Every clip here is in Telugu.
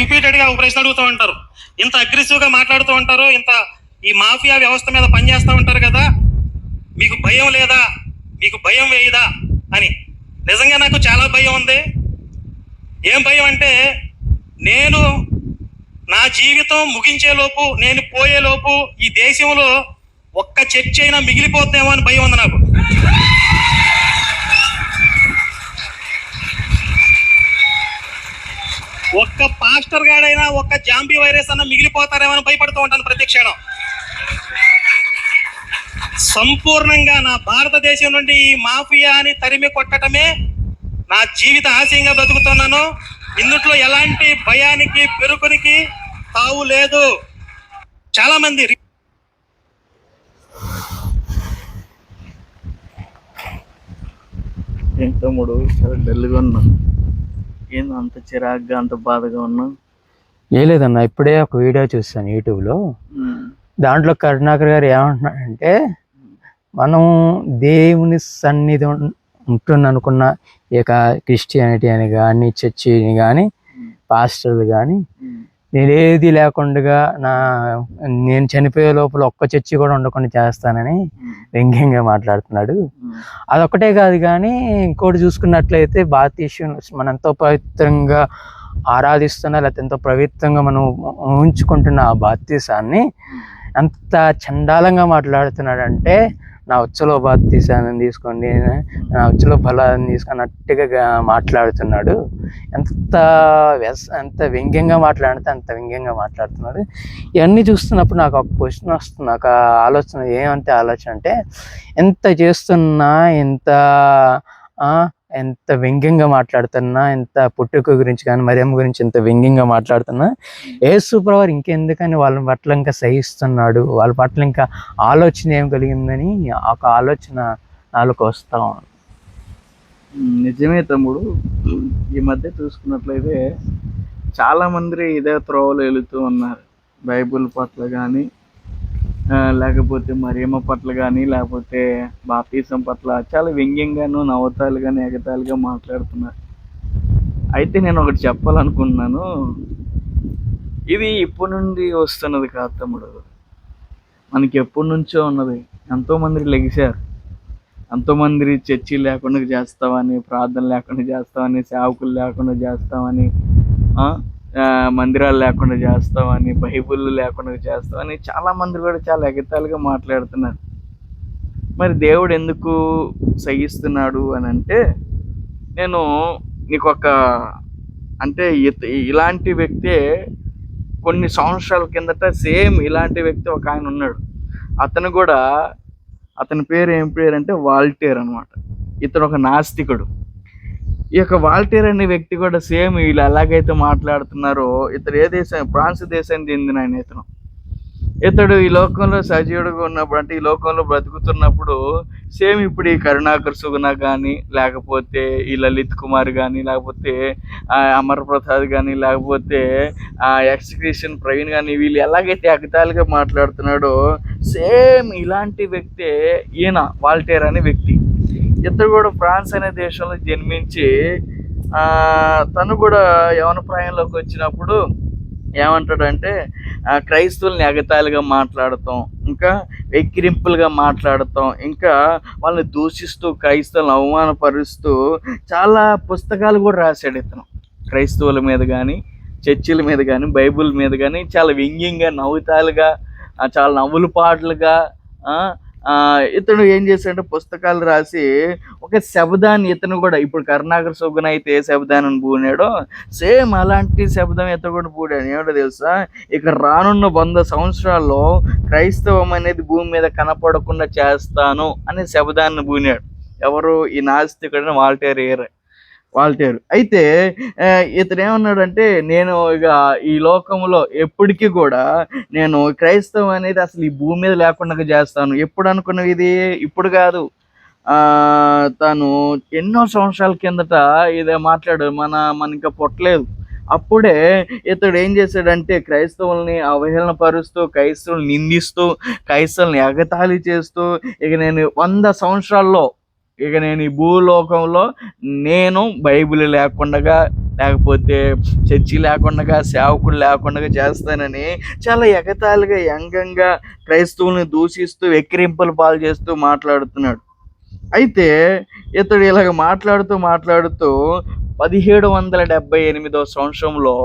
రిపీటెడ్గా ఒక ప్రశ్న అడుగుతూ ఉంటారు, ఇంత అగ్రెసివ్గా మాట్లాడుతూ ఉంటారు, ఇంత ఈ మాఫియా వ్యవస్థ మీద పనిచేస్తూ ఉంటారు కదా, మీకు భయం లేదా, మీకు భయం వేయదా అని. నిజంగా నాకు చాలా భయం ఉంది. ఏం భయం అంటే, నేను నా జీవితం ముగించేలోపు, నేను పోయేలోపు ఈ దేశంలో ఒక్క చర్చ అయినా మిగిలిపోతుందేమో అని భయం ఉంది నాకు. ఒక్క పాస్టర్ గాడైనా, ఒక్క జాంబీ వైరస్ అన్న మిగిలిపోతారేమో అని భయపడుతూ ఉంటాను ప్రతి క్షణం. సంపూర్ణంగా నా భారతదేశం నుండి ఈ మాఫియాని తరిమి కొట్టడమే నా జీవిత ఆశయంగా బ్రతుకుతున్నాను. ఇందులో ఎలాంటి భయానికి పెరుగునికి తావు లేదు. చాలా మంది ఏం తమ్ముడు చాలా డల్గా ఉన్నా, ఏందో అంత చిరాగ్గా అంత బాధగా ఉన్నా? ఏ లేదన్నా, ఇప్పుడే ఒక వీడియో చూస్తాను యూట్యూబ్లో. దాంట్లో కరుణాకర్ గారు ఏమంటున్నాడంటే, మనం దేవుని సన్నిధి ఉంటుంది అనుకున్న ఇక క్రిస్టియానిటీ అని కానీ, చర్చిని కానీ, పాస్టర్లు కానీ, నేనేది లేకుండా నేను చనిపోయే లోపల ఒక్క చర్చి కూడా ఉండకుండా చేస్తానని వ్యంగ్యంగా మాట్లాడుతున్నాడు. అదొక్కటే కాదు, కానీ ఇంకోటి చూసుకున్నట్లయితే భారతదేశం మనం ఎంతో పవిత్రంగా ఆరాధిస్తున్నా, లేకపోతే ఎంతో పవిత్రంగా మనం ఉంచుకుంటున్న ఆ భారతదేశాన్ని ఎంత చండాలంగా మాట్లాడుతున్నాడంటే, నా ఉచ్చలో బాప్తీసాన్ని తీసుకోండి, నా ఉచ్చలో ఫలాన్ని తీసుకున్నట్టుగా మాట్లాడుతున్నాడు. ఎంత వ్యంగ్యంగా మాట్లాడితే అంత వ్యంగ్యంగా మాట్లాడుతున్నాడు. ఇవన్నీ చూస్తున్నప్పుడు నాకు ఒక క్వశ్చన్ వస్తుంది, నాకు ఆలోచన. ఏమంటే ఆలోచన అంటే, ఎంత చేస్తున్నా, ఎంత వ్యంగ్యంగా మాట్లాడుతున్నా, ఎంత పుట్టుక గురించి కానీ మరియమ్మ గురించి ఎంత వ్యంగ్యంగా మాట్లాడుతున్నా, యేసు ప్రభువు ఇంకెందుకని వాళ్ళ పట్ల ఇంకా సహిస్తున్నాడు, వాళ్ళ పట్ల ఇంకా ఆలోచన ఏం కలిగిందని ఒక ఆలోచన నాలోకి వస్తా ఉంది. నిజమే తమ్ముడు. ఈ మధ్య చూసుకున్నట్లయితే చాలామంది ఇదే త్రోవలు వెళుతూ ఉన్నారు. బైబుల్ పట్ల కానీ, లేకపోతే మరియమ్మ పట్ల కానీ, లేకపోతే బాప్తిసం పట్ల చాలా వ్యంగ్యంగాను, నవ్వుతాలుగాను, ఎగతాళిగా మాట్లాడుతున్నారు. అయితే నేను ఒకటి చెప్పాలనుకుంటున్నాను, ఇది ఇప్పటి నుండి వస్తున్నది కాదు తమ్ముడు, మనకి ఎప్పటి నుంచో ఉన్నది. ఎంతోమంది లెగిశారు, ఎంతోమంది చర్చి లేకుండా చేస్తామని, ప్రార్థన లేకుండా చేస్తామని, సేవకులు లేకుండా చేస్తామని, మందిరాలు లేకుండా చేస్తామని, బైబిల్ లేకుండా చేస్తామని చాలామంది కూడా చాలా ఎగతాళిగా మాట్లాడుతున్నారు. మరి దేవుడు ఎందుకు సహిస్తున్నాడు అని అంటే, నేను నీకు అంటే ఇలాంటి వ్యక్తే కొన్ని సంవత్సరాల కిందట సేమ్ ఇలాంటి వ్యక్తి ఒక ఆయన ఉన్నాడు. అతని పేరు ఏం పేరు అంటే వాల్టేర్ అనమాట. ఇతను ఒక నాస్తికుడు. ఈ యొక్క వాల్టేర్ అనే వ్యక్తి కూడా సేమ్ వీళ్ళు ఎలాగైతే మాట్లాడుతున్నారో, ఇతడు ఏ దేశం, ఫ్రాన్స్ దేశానికి చెందిన ఆయన. ఇతడు ఈ లోకంలో సజీవుడిగా ఉన్నప్పుడు, అంటే ఈ లోకంలో బ్రతుకుతున్నప్పుడు, సేమ్ ఇప్పుడు ఈ కరుణాకర్ సుగుణ కానీ, లేకపోతే ఈ లలిత్ కుమార్ కానీ, లేకపోతే అమర్ ప్రసాద్ కానీ, లేకపోతే ఎక్స్ క్రిస్టియన్ ప్రవీణ్ కానీ, వీళ్ళు ఎలాగైతే ఎగతాళిగా మాట్లాడుతున్నాడో సేమ్ ఇలాంటి వ్యక్తే ఈయన వాల్టేర్ అనే వ్యక్తి. ఇతడు కూడా ఫ్రాన్స్ అనే దేశంలో జన్మించి తను కూడా యవన ప్రాయంలోకి వచ్చినప్పుడు ఏమంటాడంటే, క్రైస్తవుల్ని ఎగతాళిగా మాట్లాడతాం, ఇంకా వెక్కిరింపులుగా మాట్లాడతాం, ఇంకా వాళ్ళని దూషిస్తూ, క్రైస్తవులను అవమానపరుస్తూ చాలా పుస్తకాలు కూడా రాశాడు ఇతను. క్రైస్తవుల మీద కానీ, చర్చిల మీద కానీ, బైబుల్ మీద కానీ చాలా వ్యంగ్యంగా, నవ్వుతాలుగా, చాలా నవ్వులు పాటలుగా ఇతను ఏం చేశాడంటే పుస్తకాలు రాసి ఒక శబ్దాన్ని, ఇతను కూడా ఇప్పుడు కరుణాకర్ సుగుణ అయితే ఏ శబ్దాన్ని పూనాడో సేమ్ అలాంటి శబ్దం ఇతను కూడా పూడాడు. ఏమిటో తెలుసా, ఇక రానున్న 100 సంవత్సరాల్లో క్రైస్తవం అనేది భూమి మీద కనపడకుండా చేస్తాను అనే శబ్దాన్ని పూనాడు. ఎవరు? ఈ నాస్తికుడైన వాల్టేరు. అయితే ఇతను ఏమన్నాడంటే, నేను ఇక ఈ లోకంలో ఎప్పటికీ కూడా నేను క్రైస్తవం అనేది అసలు ఈ భూమి మీద లేకుండా చేస్తాను. ఎప్పుడు అనుకున్నది ఇది? ఇప్పుడు కాదు, తను ఎన్నో సంవత్సరాల కిందట ఇదే మాట్లాడు, మన ఇంకా పుట్టలేదు. అప్పుడే ఇతడు ఏం చేశాడంటే, క్రైస్తవుల్ని అవహేళన పరుస్తూ, క్రైస్తవుల్ని నిందిస్తూ, క్రైస్తవుల్ని ఎగతాళి చేస్తూ, ఇక నేను 100 సంవత్సరాల్లో ఇక నేను ఈ భూలోకంలో నేను బైబిల్ లేకుండా లేకపోతే చర్చి లేకుండా సేవకులు లేకుండా చేస్తానని చాలా ఎగతాళిగా వ్యంగ్యంగా క్రైస్తవుల్ని దూషిస్తూ వెక్కిరింపులు పాలు చేస్తూ మాట్లాడుతున్నాడు. అయితే ఇతడు ఇలాగ మాట్లాడుతూ 1778 సంవత్సరంలో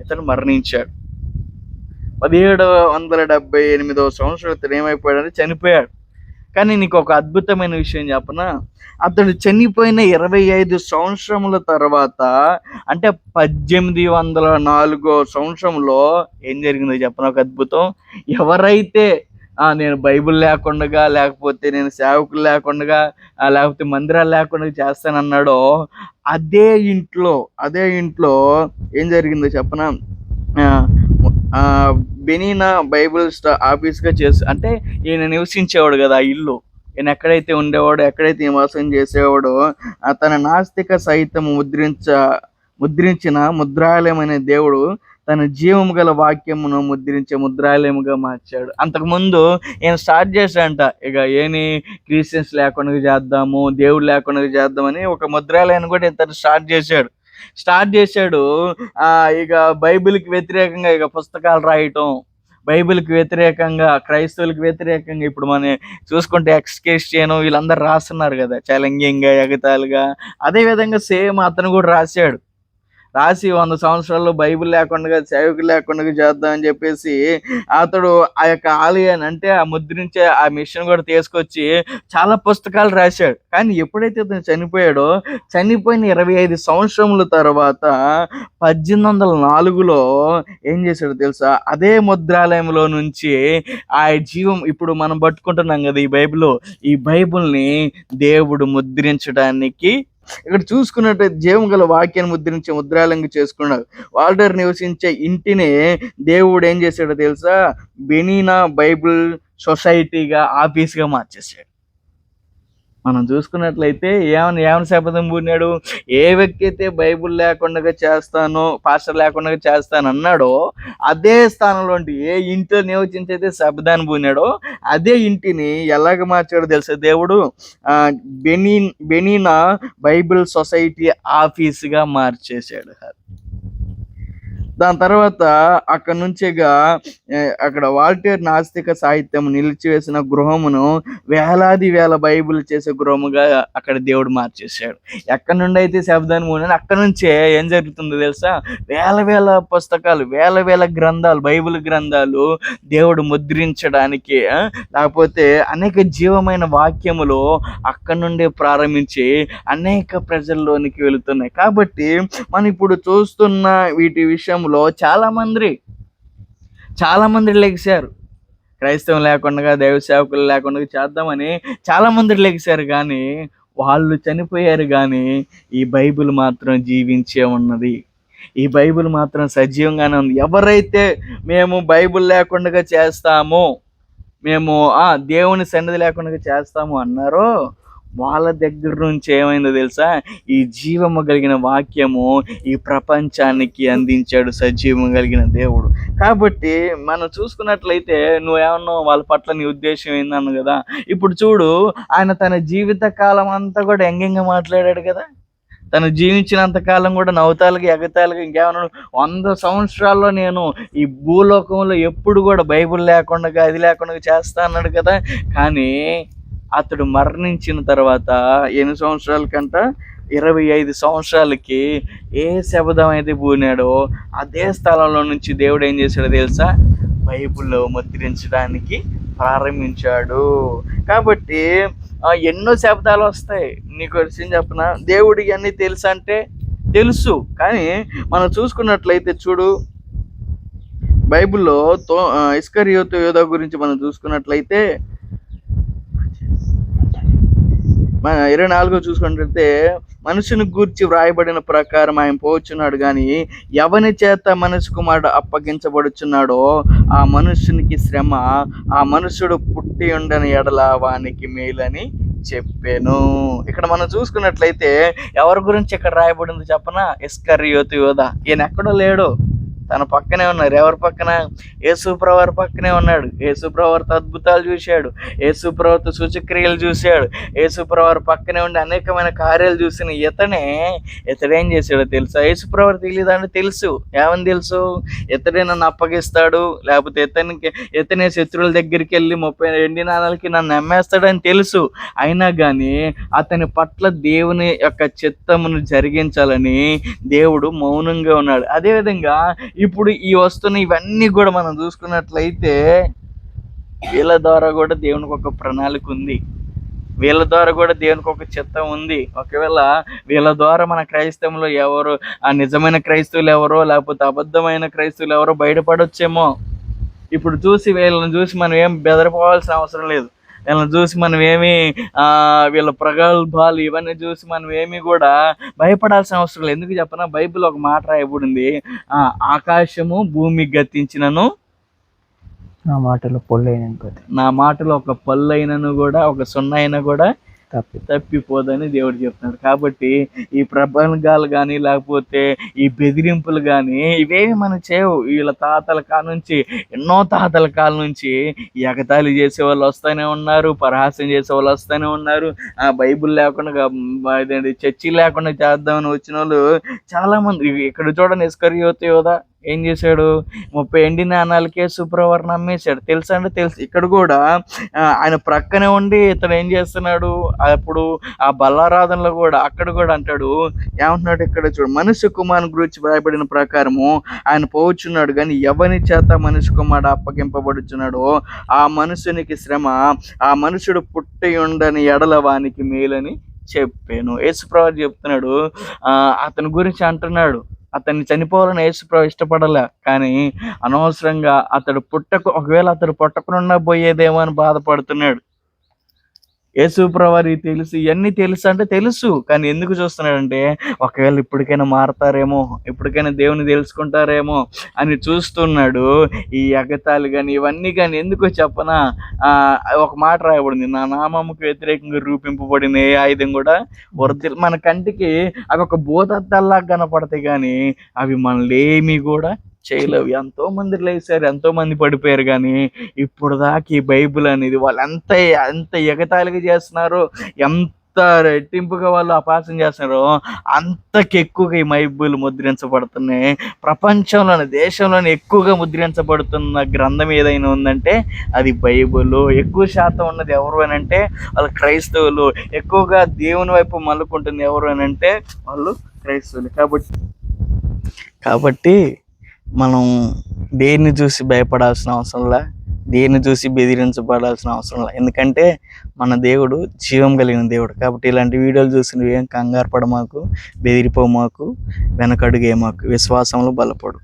ఇతడు మరణించాడు. 1778 సంవత్సరం ఇతడు ఏమైపోయాడంటే చనిపోయాడు. కానీ నీకు ఒక అద్భుతమైన విషయం చెప్పనా, అతడు చనిపోయిన 25 సంవత్సరముల తర్వాత అంటే 1804 సంవత్సరంలో ఏం జరిగిందో చెప్పనా ఒక అద్భుతం. ఎవరైతే నేను బైబిల్ లేకుండా, లేకపోతే నేను సేవకులు లేకుండా, లేకపోతే మందిరాలు లేకుండా చేస్తానన్నాడో అదే ఇంట్లో ఏం జరిగిందో చెప్పనా, బెనీనా బైబిల్ ఆఫీస్గా అంటే ఈయన నివసించేవాడు కదా ఆ ఇల్లు, ఈయన ఎక్కడైతే ఉండేవాడో, ఎక్కడైతే నివాసం చేసేవాడో తన నాస్తిక సహితం ముద్రించిన ముద్రాలయం అనే దేవుడు తన జీవము గల వాక్యమును ముద్రించే ముద్రాలయముగా మార్చాడు. అంతకుముందు ఈయన స్టార్ట్ చేశాడంట, ఇక ఏని క్రిస్టియన్స్ లేకుండా చేద్దాము, దేవుడు లేకుండా చేద్దామని ఒక ముద్రాలయాన్ని కూడా ఇతను స్టార్ట్ చేశాడు. ఇక బైబిల్కి వ్యతిరేకంగా ఇక పుస్తకాలు రాయటం, బైబిల్కి వ్యతిరేకంగా, క్రైస్తవులకు వ్యతిరేకంగా ఇప్పుడు మనం చూసుకుంటే ఎక్స్క్రిస్టియన్ వీళ్ళందరూ రాస్తున్నారు కదా చాలా వ్యంగ్యంగా, ఎగతాళిగా. అదే విధంగా సేమ్ అతను కూడా రాసి 100 సంవత్సరాల్లో బైబిల్ లేకుండా, సేవకులు లేకుండా చేద్దామని చెప్పేసి అతడు ఆ యొక్క ఆలయాన్ని అంటే ఆ ముద్రించే ఆ మిషన్ కూడా తీసుకొచ్చి చాలా పుస్తకాలు రాశాడు. కానీ ఎప్పుడైతే అతను చనిపోయాడో, చనిపోయిన 25 సంవత్సరముల తర్వాత 1804లో ఏం చేశాడో తెలుసా, అదే ముద్రాలయంలో నుంచి ఆ జీవం ఇప్పుడు మనం పట్టుకుంటున్నాం కదా ఈ బైబిల్ని దేవుడు ముద్రించడానికి ఇక్కడ చూసుకున్నట్లయితే జీవం గల వాక్యాన్ని ముద్రించే ముద్రాలంగా చేసుకున్నాడు. వాల్టర్ నివసించే ఇంటిని దేవుడు ఏం చేశాడో తెలుసా, బెనీనా బైబిల్ సొసైటీగా ఆఫీస్గా మార్చేసాడు. మనం చూసుకున్నట్లయితే ఏమని శపథం పూనాడు, ఏ వ్యక్తి అయితే బైబిల్ లేకుండా చేస్తానో, పాస్టర్ లేకుండా చేస్తాను అన్నాడో అదే స్థానంలో ఏ ఇంట్లో నివసించైతే శపథాన్ని పూనాడో అదే ఇంటిని ఎలాగ మార్చాడో తెలుసా దేవుడు, బెనీనా బైబిల్ సొసైటీ ఆఫీస్గా మార్చేశాడు. దాని తర్వాత అక్కడ నుంచిగా అక్కడ వాల్టేర్ నాస్తిక సాహిత్యం నిలిచివేసిన గృహమును వేల బైబిల్ చేసే గృహముగా అక్కడ దేవుడు మార్చేశాడు. ఎక్కడి నుండి అయితే శబ్దాన్ని మూడని అక్కడ నుంచే ఏం జరుగుతుందో తెలుసా, వేల పుస్తకాలు, వేల గ్రంథాలు, బైబిల్ గ్రంథాలు దేవుడు ముద్రించడానికి, లేకపోతే అనేక జీవమైన వాక్యములు అక్కడ నుండి ప్రారంభించి అనేక ప్రజల్లోనికి వెళుతున్నాయి. కాబట్టి మనం ఇప్పుడు చూస్తున్న వీటి విషయంలో చాలా మంది లెగిశారు. క్రైస్తవం లేకుండా, దైవ సేవకులు లేకుండా చేద్దామని చాలా మంది లెగిశారు, కానీ వాళ్ళు చనిపోయారు. కానీ ఈ బైబిల్ మాత్రం జీవించే ఉన్నది, ఈ బైబిల్ మాత్రం సజీవంగానే ఉంది. ఎవరైతే మేము బైబిల్ లేకుండా చేస్తాము, మేము దేవుని సన్నిధి లేకుండా చేస్తాము అన్నారో వాళ్ళ దగ్గర నుంచి ఏమైందో తెలుసా, ఈ జీవము కలిగిన వాక్యము ఈ ప్రపంచానికి అందించాడు సజీవము కలిగిన దేవుడు. కాబట్టి మనం చూసుకున్నట్లయితే నువ్వేమన్నా వాళ్ళ పట్ల నీ ఉద్దేశం ఏందన్నావు కదా, ఇప్పుడు చూడు ఆయన తన జీవిత కాలం అంతా కూడా వ్యంగ్యంగా మాట్లాడాడు కదా. తను జీవించినంత కాలం కూడా నవ్వుతాలుగా, ఎగతాలుగా, ఇంకేమన్నా 100 సంవత్సరాల్లో నేను ఈ భూలోకంలో ఎప్పుడు కూడా బైబిల్ లేకుండా, అది లేకుండా చేస్తా అన్నాడు కదా. కానీ అతడు మరణించిన తర్వాత ఎన్ని సంవత్సరాల కంట 25 సంవత్సరాలకి ఏ శబదం అయితే పూనాడో అదే స్థలంలో నుంచి దేవుడు ఏం చేశాడో తెలుసా, బైబిల్లో ముద్రించడానికి ప్రారంభించాడు. కాబట్టి ఎన్నో శబ్దాలు వస్తాయి. నీకు విషయం చెప్పనా, దేవుడికి అన్నీ తెలుసు అంటే తెలుసు, కానీ మనం చూసుకున్నట్లయితే చూడు బైబిల్లో ఇస్కరియోతు యోధా గురించి మనం చూసుకున్నట్లయితే 24 చూసుకున్నట్లయితే మనుషుని గూర్చి వ్రాయబడిన ప్రకారం ఆయన పోవచ్చున్నాడు, కానీ ఎవని చేత మనుషు కుమారుడు అప్పగించబడుచున్నాడో ఆ మనుషునికి శ్రమ, ఆ మనుషుడు పుట్టి ఉండని ఎడల వానికి మేలని చెప్పాను. ఇక్కడ మనం చూసుకున్నట్లయితే ఎవరి గురించి ఇక్కడ రాయబడింది చెప్పనా, ఇస్కరియోతు యోధా. ఈయన ఎక్కడో లేడు, తన పక్కనే ఉన్నారు. ఎవరి పక్కన? యేసుప్రభు పక్కనే ఉన్నాడు. యేసుప్రభుతో అద్భుతాలు చూశాడు, యేసుప్రభుతో సూచక్రియలు చూశాడు, యేసుప్రభు పక్కనే ఉండి అనేకమైన కార్యాలు చూసిన ఇతడేం చేశాడో తెలుసా? యేసుప్రభు తెలియదంటే తెలుసు. ఏమని తెలుసు? ఇతడే నన్ను అప్పగిస్తాడు, లేకపోతే ఇతనే శత్రువుల దగ్గరికి వెళ్ళి 30 వెండి నాణాలకి నన్ను అమ్మేస్తాడని తెలుసు. అయినా కానీ అతని పట్ల దేవుని యొక్క చిత్తమును జరిగించాలని దేవుడు మౌనంగా ఉన్నాడు. అదేవిధంగా ఇప్పుడు ఈ వస్తున్న ఇవన్నీ కూడా మనం చూసుకున్నట్లయితే వీళ్ళ ద్వారా కూడా దేవునికి ఒక ప్రణాళిక ఉంది. వీళ్ళ ద్వారా కూడా దేవునికి ఒక చిత్తం ఉంది. ఒకవేళ వీళ్ళ ద్వారా మన క్రైస్తవంలో ఎవరు ఆ నిజమైన క్రైస్తవులు ఎవరో, లేకపోతే అబద్ధమైన క్రైస్తవులు ఎవరో బయటపడొచ్చేమో. ఇప్పుడు వీళ్ళని చూసి మనం ఏం బెదరిపోవాల్సిన అవసరం లేదు. వీళ్ళని చూసి మనం ఏమి వీళ్ళ ప్రగల్భాలు ఇవన్నీ చూసి మనం ఏమి కూడా భయపడాల్సిన అవసరం లేదు. ఎందుకు చెప్పనా? బైబిల్ ఒక మాట రాయబడింది, ఆకాశము భూమి గతించినను నా మాటలో నా మాటలో ఒక పళ్ళైనను కూడా, ఒక సున్న అయినా కూడా తప్పిపోదని దేవుడు చెప్తున్నాడు. కాబట్టి ఈ ప్రబంధాలు కానీ, లేకపోతే ఈ బెదిరింపులు కానీ ఇవేమి మనం చేయవు. వీళ్ళ తాతల కాల నుంచి, ఎన్నో తాతల కాల నుంచి ఈ ఎగతాళి చేసే వాళ్ళు వస్తూనే ఉన్నారు, పరిహాసం చేసే వాళ్ళు వస్తూనే ఉన్నారు. బైబిల్ లేకుండా ఇదేంటి చర్చి లేకుండా చేద్దామని వచ్చిన వాళ్ళు చాలా మంది. ఇక్కడ చూడండి, ఇస్కరియోతు యోధా ఏం చేశాడు? 30 వెండి నాణాలకే యేసుప్రభుని నమ్మేశాడు. తెలుసా అంటే తెలుసు. ఇక్కడ కూడా ఆయన ప్రక్కనే ఉండి ఇతను ఏం చేస్తున్నాడు? అప్పుడు ఆ బల్లారాధనలో కూడా అక్కడ కూడా అంటాడు, ఏమంటున్నాడు ఇక్కడ చూడు, మనుష్య కుమారుని గురించి రాయబడిన ప్రకారము ఆయన పోవచ్చున్నాడు, కానీ ఎవరి చేత మనుష్య కుమారుడు అప్పగింపబడుచున్నాడో ఆ మనుషునికి శ్రమ, ఆ మనుషుడు పుట్టి ఉండని ఎడల వానికి మేలని చెప్పాను. యేసుప్రభు చెప్తున్నాడు. అతని గురించి అంటున్నాడు, అతన్ని చనిపోవాలని యేసుప్రభు ఇష్టపడలే, కానీ అనవసరంగా ఒకవేళ అతడు పుట్టకుండా పోయేదేమో అని బాధపడుతున్నాడు. యేసుప్రభు తెలుసు, ఇవన్నీ తెలుసు అంటే తెలుసు, కానీ ఎందుకు చూస్తున్నాడంటే ఒకవేళ ఇప్పటికైనా మారతారేమో, ఇప్పటికైనా దేవుని తెలుసుకుంటారేమో అని చూస్తున్నాడు. ఈ ఎగతాళి కానీ ఇవన్నీ కానీ ఎందుకో చెప్పనా? ఒక మాట రాయబడింది, నా నామముకు వ్యతిరేకంగా రూపింపబడిన ఏ ఆయుధం కూడా వరద. మన కంటికి అవి ఒక భూతద్దాల్లాగా కనపడతాయి, కానీ అవి మనల్ని కూడా చేయలేవు. ఎంతో మంది లేచారు, ఎంతో మంది పడిపోయారు, కానీ ఇప్పుడు దాకా ఈ బైబిల్ అనేది వాళ్ళు ఎంత ఎగతాళిగా చేస్తున్నారో, ఎంత రెట్టింపుగా వాళ్ళు అపాసం చేస్తున్నారో అంతకెక్కువగా ఈ బైబిల్ ముద్రించబడుతున్నాయి. ప్రపంచంలోని, దేశంలోని ఎక్కువగా ముద్రించబడుతున్న గ్రంథం ఏదైనా ఉందంటే అది బైబిల్. ఎక్కువ శాతం ఉన్నది ఎవరు అని అంటే వాళ్ళు క్రైస్తవులు. ఎక్కువగా దేవుని వైపు మళ్ళుకుంటుంది ఎవరు అని అంటే వాళ్ళు క్రైస్తవులు. కాబట్టి మనం దేన్ని చూసి భయపడాల్సిన అవసరంలా, దేన్ని చూసి బెదిరించబడాల్సిన అవసరంలా. ఎందుకంటే మన దేవుడు జీవం కలిగిన దేవుడు. కాబట్టి ఇలాంటి వీడియోలు చూసి నువ్వేం కంగారు పడమాకు, బెదిరిపోమాకు, వెనకడుగేమాకు, విశ్వాసంలో బలపడు.